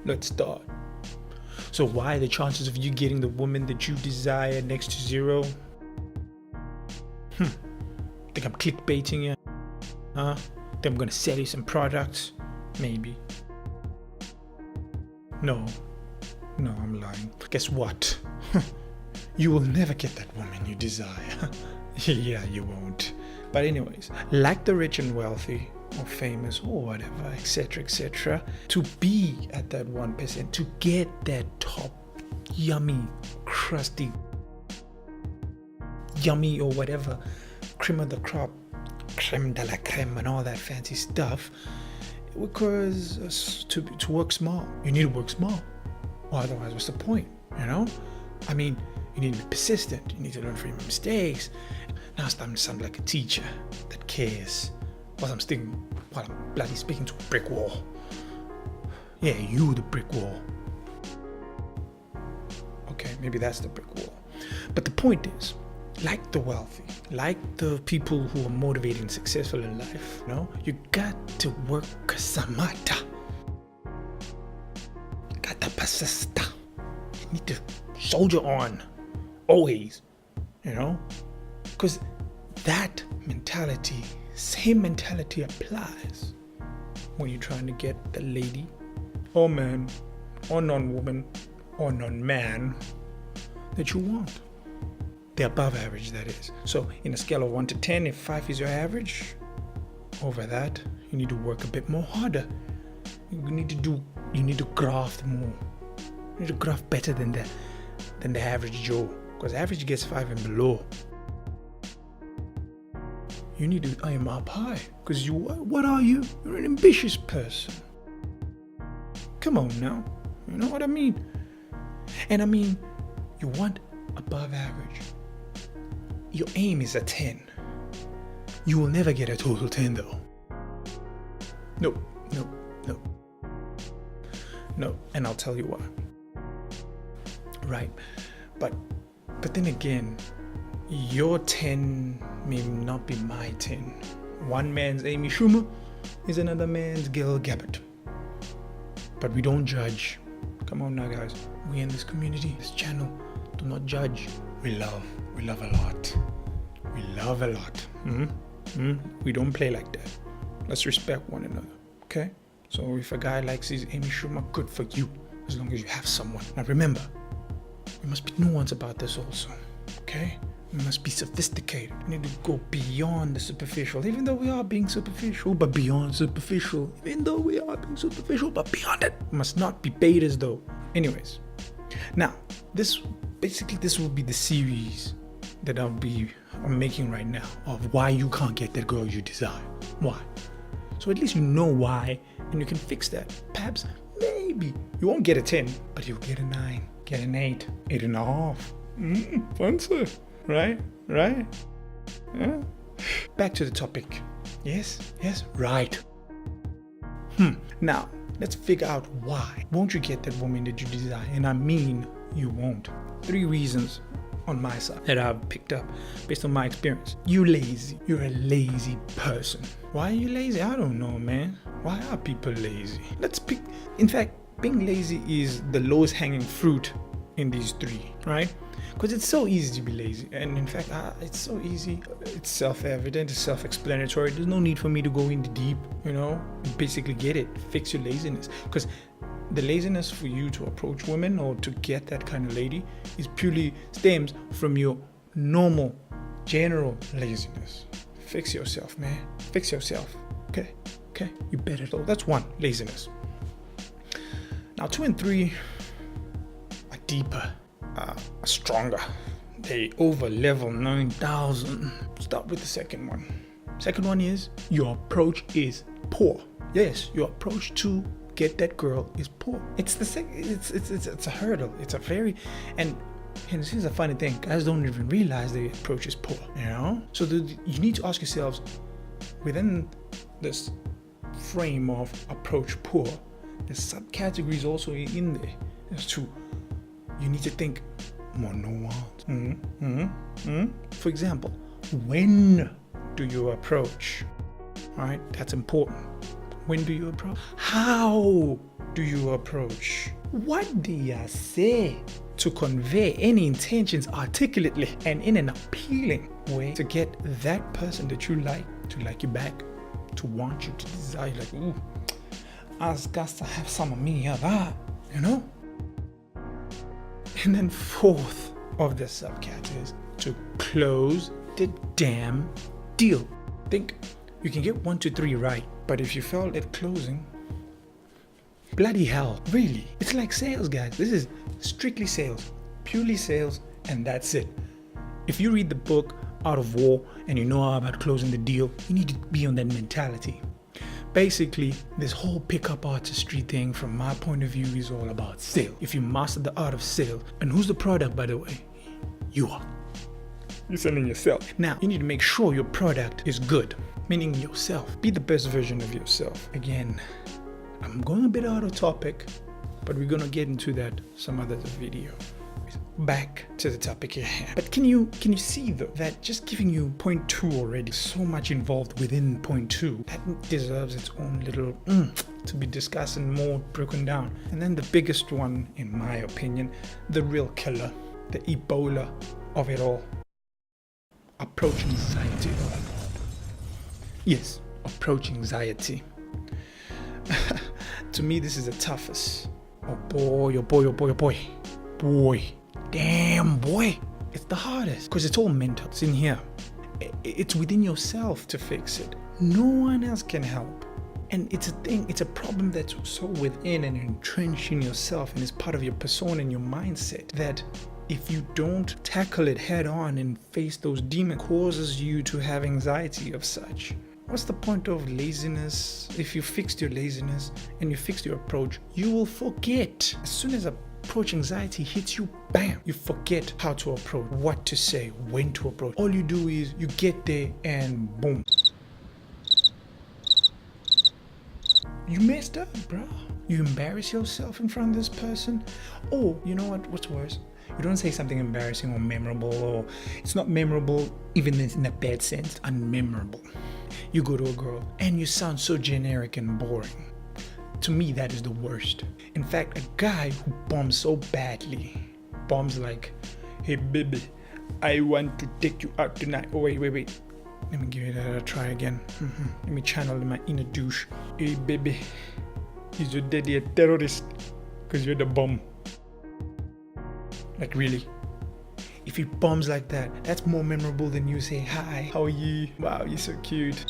Let's start. So why are the chances of you getting the woman that you desire next to zero? Think I'm clickbaiting you? Huh? Think I'm gonna sell you some products? Maybe. No, I'm lying. Guess what? You will never get that woman you desire. Yeah, you won't. But anyways, like the rich and wealthy or famous or whatever, etc., to be at that 1%, to get that top yummy, crusty, yummy or whatever, cream of the crop, creme de la creme and all that fancy stuff, because to work smart, you need to work smart. Or otherwise, what's the point? You know? I mean, you need to be persistent. You need to learn from your mistakes. Now it's time to sound like a teacher that cares while I'm bloody speaking to a brick wall. Yeah, you the brick wall. Okay, maybe that's the brick wall. But the point is, like the wealthy, like the people who are motivated and successful in life, you know, you got to work samata. Got to persist. You need to soldier on, always, you know, because that mentality, same mentality applies when you're trying to get the lady or man or non-woman or non-man that you want. The above average, that is. So in a scale of 1 to 10, if 5 is your average, over that, you need to work a bit more harder. You need to graft more. You need to graft better than the average Joe. Because average gets 5 and below. You need to aim up high. Because what are you? You're an ambitious person. Come on now. You know what I mean? And I mean, you want above average. Your aim is a 10. You will never get a total 10 though. No. And I'll tell you why. Right. But then again, your 10 may not be my 10. One man's Amy Schumer is another man's Gil Gabbard. But we don't judge. Come on now, guys. We in this community, this channel, do not judge. We love a lot. We love a lot. We don't play like that. Let's respect one another, okay? So if a guy likes his Amy Schumer, good for you, as long as you have someone. Now remember, we must be nuanced about this also, okay? We must be sophisticated. We need to go beyond the superficial, even though we are being superficial, but beyond superficial. Even though we are being superficial, but beyond it. We must not be betas though. Anyways, now, this will be the series that I'm making right now of why you can't get that girl you desire. Why? So at least you know why, and you can fix that. Perhaps, maybe, you won't get a 10, but you'll get a 9, get an 8, 8.5. Fancy, right? Yeah. Back to the topic. Yes, right. Now, let's figure out why won't you get that woman that you desire, and I mean you won't. 3 reasons on my side that I've picked up based on my experience. You're lazy. You're a lazy person. Why are you lazy? I don't know, man. Why are people lazy? In fact, being lazy is the lowest hanging fruit in these 3, right? Because it's so easy to be lazy. And in fact, it's so easy. It's self-evident. It's self-explanatory. There's no need for me to go into deep, you know? You basically get it. Fix your laziness. Because the laziness for you to approach women or to get that kind of lady is purely stems from your normal, general laziness. Fix yourself, man. Fix yourself. Okay? You better though. That's 1, laziness. Now 2 and 3 are deeper, are stronger. They over level 9,000. Start with the second one. Second one is your approach is poor. Yes, your approach to get that girl is poor. It's a hurdle. It's a very and here's a funny thing. Guys don't even realize the approach is poor. You know. So you need to ask yourselves within this frame of approach poor. There's subcategories also in there. As to you need to think more nuanced. For example, when do you approach? All right, that's important. When do you approach? How do you approach? What do you say to convey any intentions articulately and in an appealing way to get that person that you like to like you back, to want you, to desire you, like, ooh, I got to have some of me of that, you know? And then fourth of the subcat is to close the damn deal. Think you can get 1, 2, 3 right, but if you fail at closing, bloody hell, really? It's like sales, guys. This is strictly sales, purely sales, and that's it. If you read the book Art of War and you know about closing the deal, you need to be on that mentality. Basically, this whole pickup artistry thing, from my point of view, is all about sale. If you master the art of sale, and who's the product, by the way? You are. You're selling yourself. Now, you need to make sure your product is good, meaning yourself. Be the best version of yourself. Again, I'm going a bit out of topic, but we're going to get into that some other video. Back to the topic here. But can you see though that just giving you point 2 already, so much involved within point 2, that deserves its own little to be discussed and more broken down. And then the biggest one, in my opinion, the real killer, the Ebola of it all, approach anxiety. Yes, approach anxiety. To me, this is the toughest. Oh boy, oh boy, oh boy, oh boy. Boy, damn boy, it's the hardest because it's all mental. It's in here. It's within yourself to fix it. No one else can help. And it's a thing, it's a problem that's so within and entrenched in yourself, and it's part of your persona and your mindset, that if you don't tackle it head on and face those demons, causes you to have anxiety of such. What's the point of laziness? If you fixed your laziness and you fixed your approach, you will forget. As soon as approach anxiety hits you, bam, you forget how to approach, what to say, when to approach. All you do is you get there and boom, you messed up, bro. You embarrass yourself in front of this person. Or you know what's worse, you don't say something embarrassing or memorable, or it's not memorable even in a bad sense, unmemorable. You go to a girl and you sound so generic and boring. To me, that is the worst. In fact, a guy who bombs so badly, bombs like, hey baby, I want to take you out tonight. Oh wait. Let me give it a try again. Let me channel my inner douche. Hey baby, is your daddy a terrorist? Because you're the bomb. Like really? If he bombs like that, that's more memorable than you say, hi, how are you? Wow, you're so cute.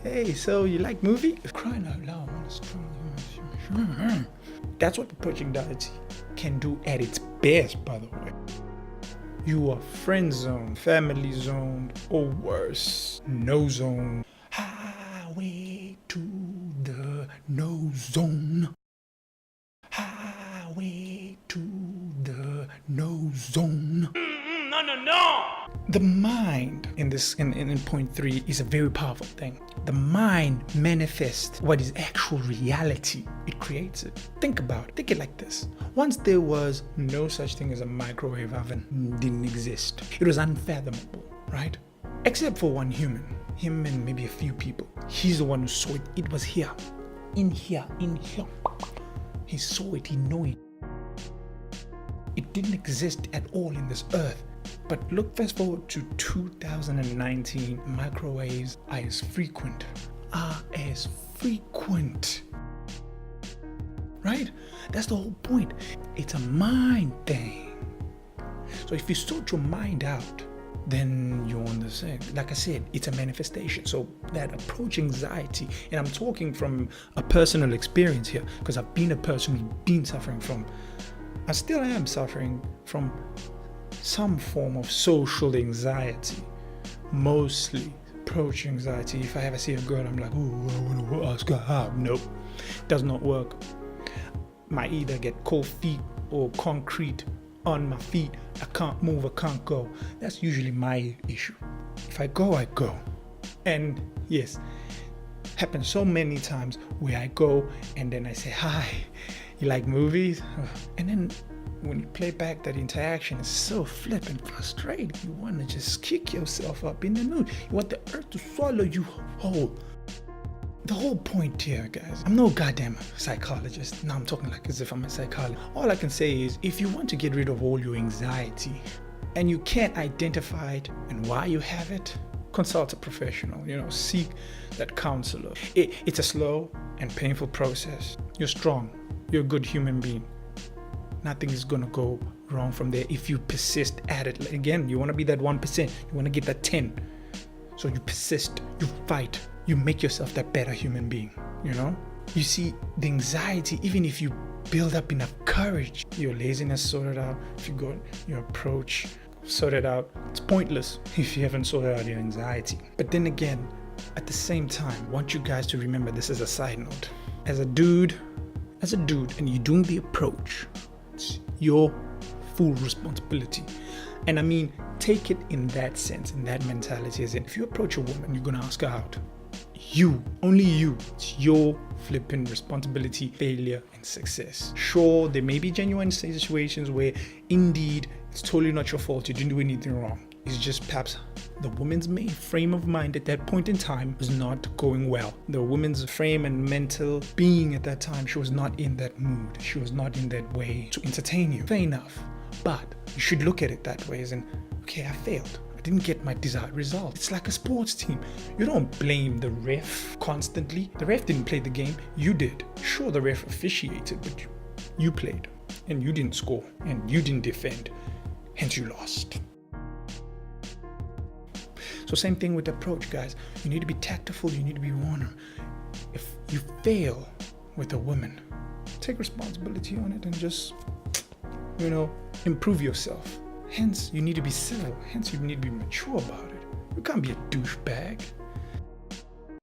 Hey, so you like movie? Crying out loud. That's what approach anxiety can do at its best, by the way. You are friend zone, family zone, or worse, no zone. Highway to the no zone. Highway to the no zone. No. The mind in point 3 is a very powerful thing. The mind manifests what is actual reality. It creates it. Think about it. Think it like this. Once there was no such thing as a microwave oven, didn't exist. It was unfathomable, right? Except for one human. Him and maybe a few people. He's the one who saw it. It was here. In here. He saw it. He knew it. It didn't exist at all in this earth. But look, fast forward to 2019, microwaves are as frequent. Right? That's the whole point. It's a mind thing. So if you sort your mind out, then you're on the same. Like I said, it's a manifestation. So that approach anxiety, and I'm talking from a personal experience here, because I've been a person who's been suffering from, I still am suffering from some form of social anxiety, mostly approach anxiety. If I ever see a girl, I'm like, ooh, I want to ask her out. Nope, does not work. Might either get cold feet or concrete on my feet. I can't move, I can't go. That's usually my issue. If I go, I go. And yes, happens so many times where I go and then I say, hi, you like movies? And then when you play back that interaction, it's so flippin' frustrating. You want to just kick yourself up in the mood. You want the earth to swallow you whole. The whole point here, guys, I'm no goddamn psychologist. Now I'm talking like as if I'm a psychologist. All I can say is, if you want to get rid of all your anxiety and you can't identify it and why you have it, consult a professional, seek that counselor. It's a slow and painful process. You're strong. You're a good human being. Nothing is going to go wrong from there if you persist at it. Like, again, you want to be that 1%. You want to get that 10. So you persist. You fight. You make yourself that better human being, You see, the anxiety, even if you build up enough courage, your laziness sorted out, if you got your approach sorted out, it's pointless if you haven't sorted out your anxiety. But then again, at the same time, I want you guys to remember this as a side note. As a dude, and you're doing the approach, it's your full responsibility. And I mean, take it in that sense, in that mentality, as in, if you approach a woman, you're gonna ask her out. You, only you, it's your flipping responsibility, failure and success. Sure, there may be genuine situations where indeed it's totally not your fault, you didn't do anything wrong. It's just perhaps the woman's main frame of mind at that point in time was not going well. The woman's frame and mental being at that time, she was not in that mood. She was not in that way to entertain you. Fair enough. But you should look at it that way as in, okay, I failed. I didn't get my desired result. It's like a sports team. You don't blame the ref constantly. The ref didn't play the game. You did. Sure, the ref officiated, but you played. And you didn't score. And you didn't defend. Hence you lost. So same thing with the approach, guys. You need to be tactful. You need to be warmer. If you fail with a woman, take responsibility on it and just, improve yourself. Hence, you need to be civil. Hence, you need to be mature about it. You can't be a douchebag.